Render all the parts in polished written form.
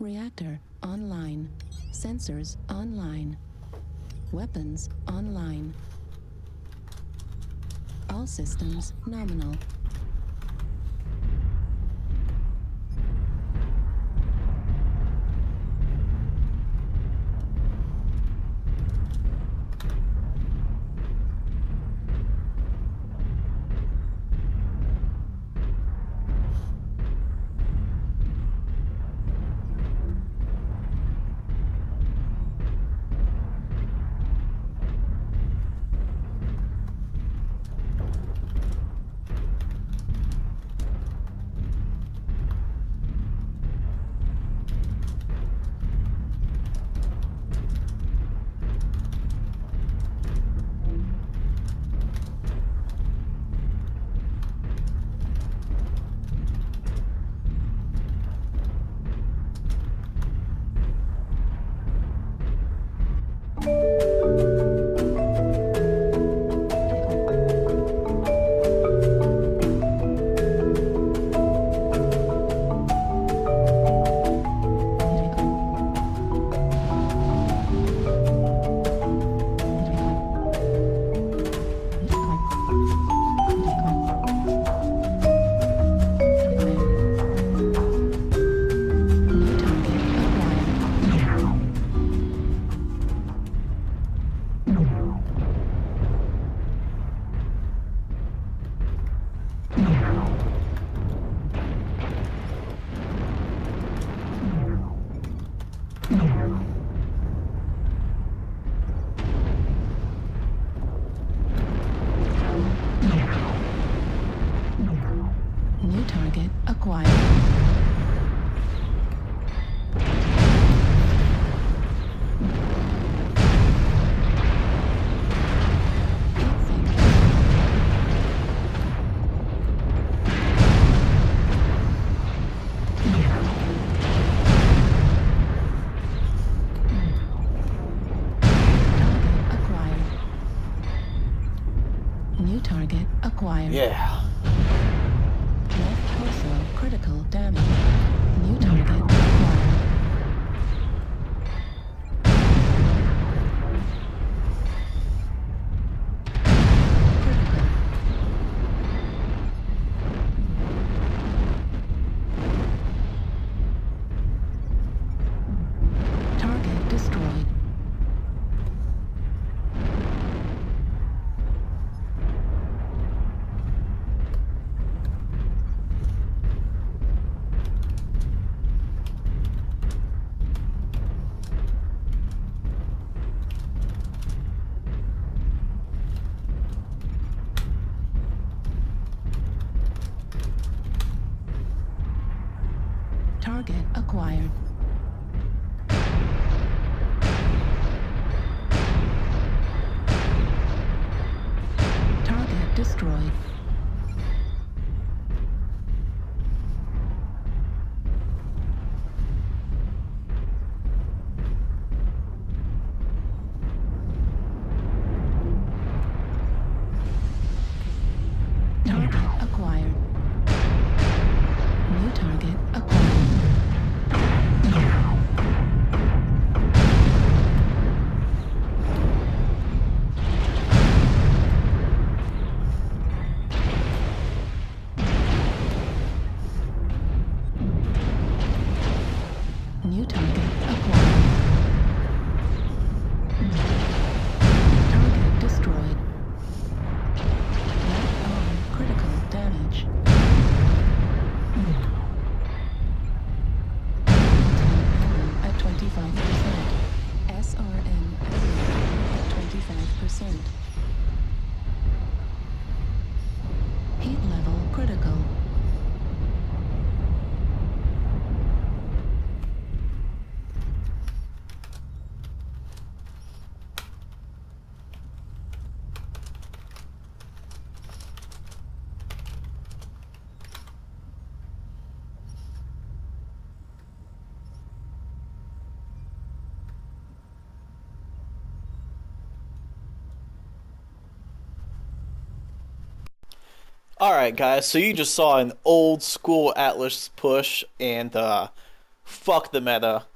Reactor online. Sensors online. Weapons online. All systems nominal. New target acquired. New target acquired. Yeah. Left torso critical damage. New target acquired. Critical. Target destroyed. Target acquired. Target destroyed. Target acquired. New target acquired. New target acquired. Target destroyed. Left arm critical damage. At 25%. SRM at 25%. Heat level critical. Alright guys, so you just saw an old school Atlas push, and fuck the meta.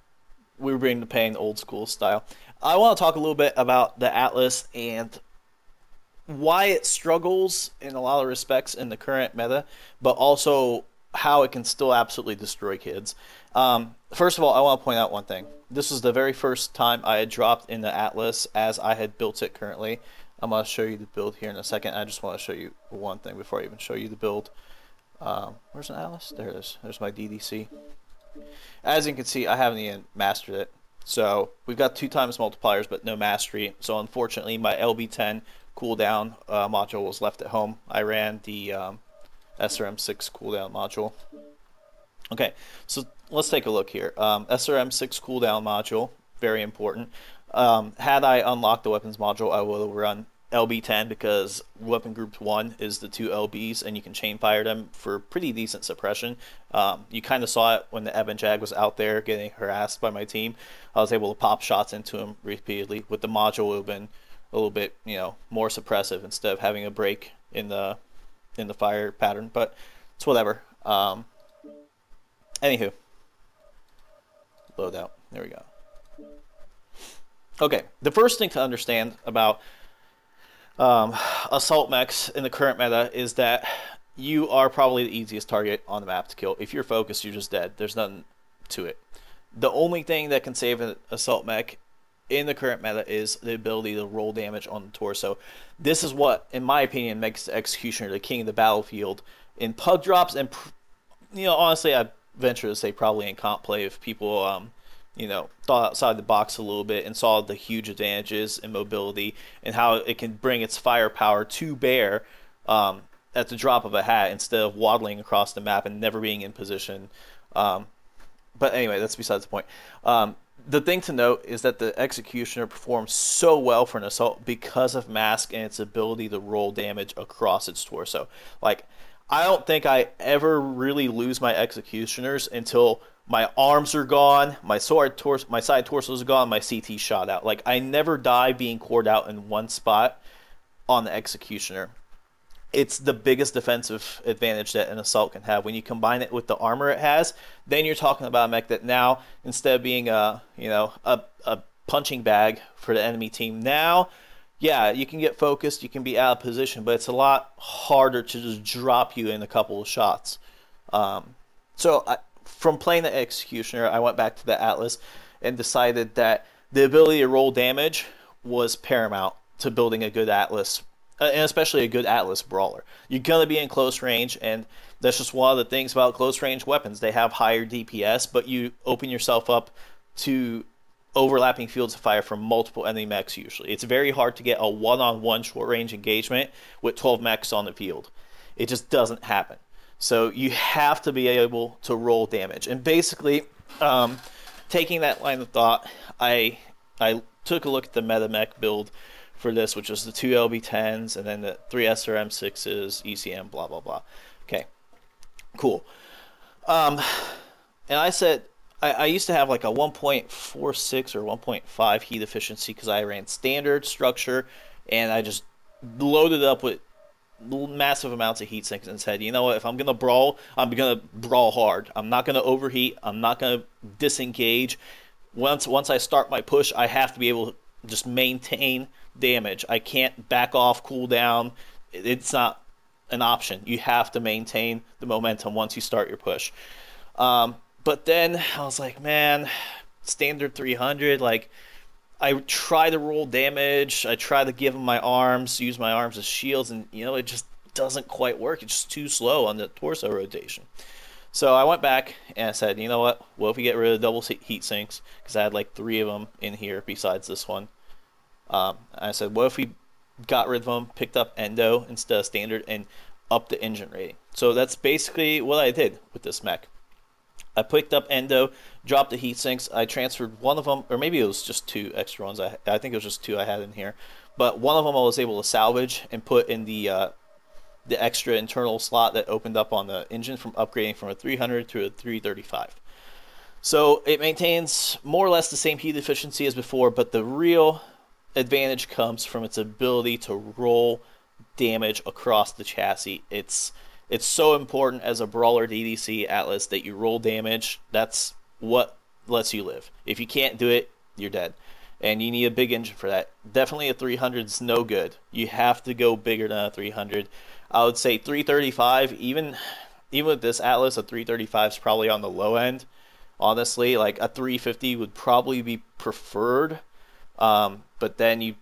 We bring the pain old school style. I want to talk a little bit about the Atlas and why it struggles in a lot of respects in the current meta, but also how it can still absolutely destroy kids. First of all, I want to point out one thing. This was the very first time I had dropped in the Atlas as I had built it currently. I'm going to show you the build here in a second. I just want to show you one thing before I even show you the build. Where's an Atlas? There it is. There's my DDC. As you can see, I haven't even mastered it. So we've got 2 times multipliers, but no mastery. So unfortunately, my LB10 cooldown module was left at home. I ran the SRM6 cooldown module. Okay, so let's take a look here. SRM6 cooldown module, very important. Had I unlocked the weapons module, I would have run LB10 because weapon group 1 is the 2 LBs and you can chain fire them for pretty decent suppression. You kind of saw it when the Eben Jag was out there getting harassed by my team. I was able to pop shots into him repeatedly. With the module, it would have been a little bit, more suppressive instead of having a break in the fire pattern, but it's whatever. Anywho, load out. There we go. Okay, the first thing to understand about assault mechs in the current meta is that you are probably the easiest target on the map to kill. If you're focused, you're just dead. There's nothing to it. The only thing that can save an assault mech in the current meta is the ability to roll damage on the torso. This is what, in my opinion, makes the Executioner the king of the battlefield in pug drops, and honestly, I venture to say probably in comp play if people thought outside the box a little bit and saw the huge advantages in mobility and how it can bring its firepower to bear at the drop of a hat instead of waddling across the map and never being in position. But anyway, that's besides the point. The thing to note is that the Executioner performs so well for an assault because of Mask and its ability to roll damage across its torso. Like, I don't think I ever really lose my Executioners until my arms are gone, my side torsos are gone, my CT shot out. Like, I never die being cored out in one spot on the Executioner. It's the biggest defensive advantage that an assault can have. When you combine it with the armor it has, then you're talking about a mech that now, instead of being a punching bag for the enemy team, now, yeah, you can get focused, you can be out of position, but it's a lot harder to just drop you in a couple of shots. From playing the Executioner, I went back to the Atlas and decided that the ability to roll damage was paramount to building a good Atlas, and especially a good Atlas brawler. You're going to be in close range, and that's just one of the things about close range weapons. They have higher DPS, but you open yourself up to overlapping fields of fire from multiple enemy mechs usually. It's very hard to get a one-on-one short-range engagement with 12 mechs on the field. It just doesn't happen. So you have to be able to roll damage. And basically, taking that line of thought, I took a look at the meta mech build for this, which was the 2 LB10s and then the 3 SRM6s, ECM, blah, blah, blah. Okay, cool. And I said, I used to have like a 1.46 or 1.5 heat efficiency because I ran standard structure, and I just loaded up with massive amounts of heat sinks and said, you know what, if I'm going to brawl, I'm going to brawl hard. I'm not going to overheat. I'm not going to disengage. Once I start my push, I have to be able to just maintain damage. I can't back off, cool down. It's not an option. You have to maintain the momentum once you start your push. But then I was like, man, standard 300, like, I try to roll damage, I try to give him my arms, use my arms as shields, and it just doesn't quite work. It's just too slow on the torso rotation. So I went back and I said, you know what if we get rid of double heat sinks, because I had like 3 of them in here besides this one. I said, what if we got rid of them, picked up endo instead of standard, and upped the engine rating? So that's basically what I did with this mech. I picked up endo, dropped the heat sinks. I transferred one of them, or maybe it was just 2 extra ones. I think it was just 2 I had in here. But one of them I was able to salvage and put in the extra internal slot that opened up on the engine from upgrading from a 300 to a 335. So it maintains more or less the same heat efficiency as before, but the real advantage comes from its ability to roll damage across the chassis. It's so important as a brawler DDC Atlas that you roll damage. That's what lets you live. If you can't do it, you're dead. And you need a big engine for that. Definitely a 300 is no good. You have to go bigger than a 300. I would say 335, even with this Atlas, a 335 is probably on the low end. Honestly, like a 350 would probably be preferred. But then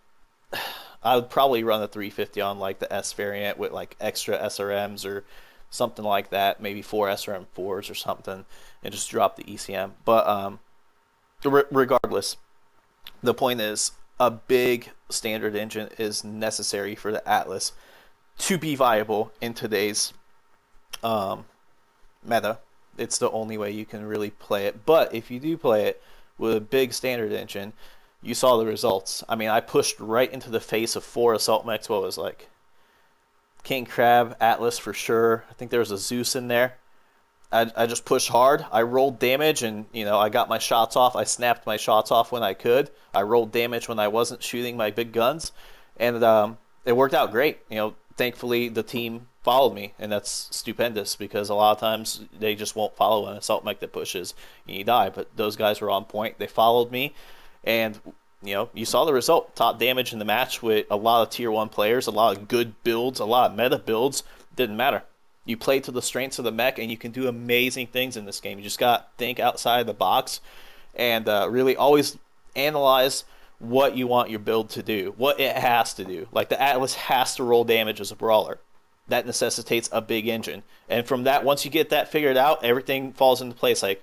I would probably run a 350 on like the S variant with like extra SRMs or something like that, maybe 4 SRM4s or something, and just drop the ECM. But regardless, the point is a big standard engine is necessary for the Atlas to be viable in today's meta. It's the only way you can really play it. But if you do play it with a big standard engine, you saw the results. I mean, I pushed right into the face of 4 assault mechs. What was like King Crab, Atlas for sure. I think there was a Zeus in there. I just pushed hard. I rolled damage, and I got my shots off. I snapped my shots off when I could. I rolled damage when I wasn't shooting my big guns, and it worked out great. Thankfully the team followed me, and that's stupendous because a lot of times they just won't follow an assault mech that pushes and you die. But those guys were on point. They followed me, and you saw the result. Top damage in the match with a lot of tier 1 players, a lot of good builds, a lot of meta builds. Didn't matter. You play to the strengths of the mech, and you can do amazing things in this game. You just got to think outside the box and really always analyze what you want your build to do, what it has to do. Like the Atlas has to roll damage as a brawler. That necessitates a big engine. And from that, once you get that figured out, everything falls into place. Like,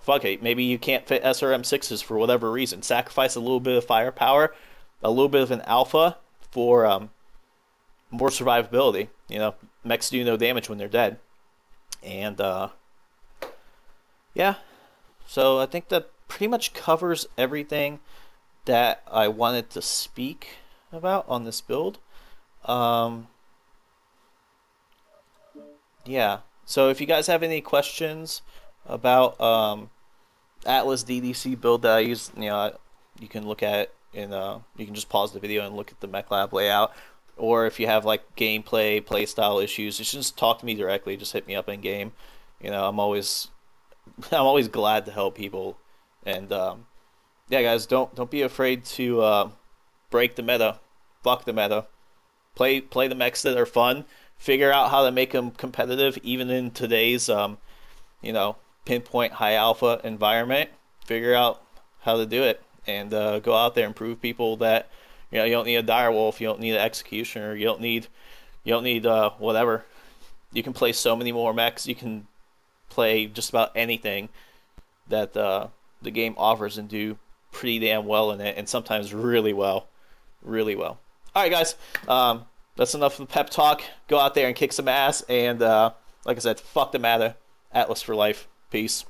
fuck it. Maybe you can't fit SRM6s for whatever reason. Sacrifice a little bit of firepower, a little bit of an alpha for more survivability. Mechs do no damage when they're dead. And, yeah. So I think that pretty much covers everything that I wanted to speak about on this build. Yeah. So if you guys have any questions about Atlas DDC build that I use, you can look at it and you can just pause the video and look at the MacLeod layout. Or if you have like gameplay, playstyle issues, you should just talk to me directly. Just hit me up in game. I'm always glad to help people. And yeah, guys, don't be afraid to break the meta, fuck the meta, play the mechs that are fun. Figure out how to make them competitive, even in today's pinpoint high alpha environment. Figure out how to do it and go out there and prove people that you don't need a direwolf, you don't need an executioner, you don't need whatever. You can play so many more mechs. You can play just about anything that the game offers and do pretty damn well in it, and sometimes really well. All right, guys. That's enough of the pep talk. Go out there and kick some ass, and like I said, fuck the meta. Atlas for life. Peace.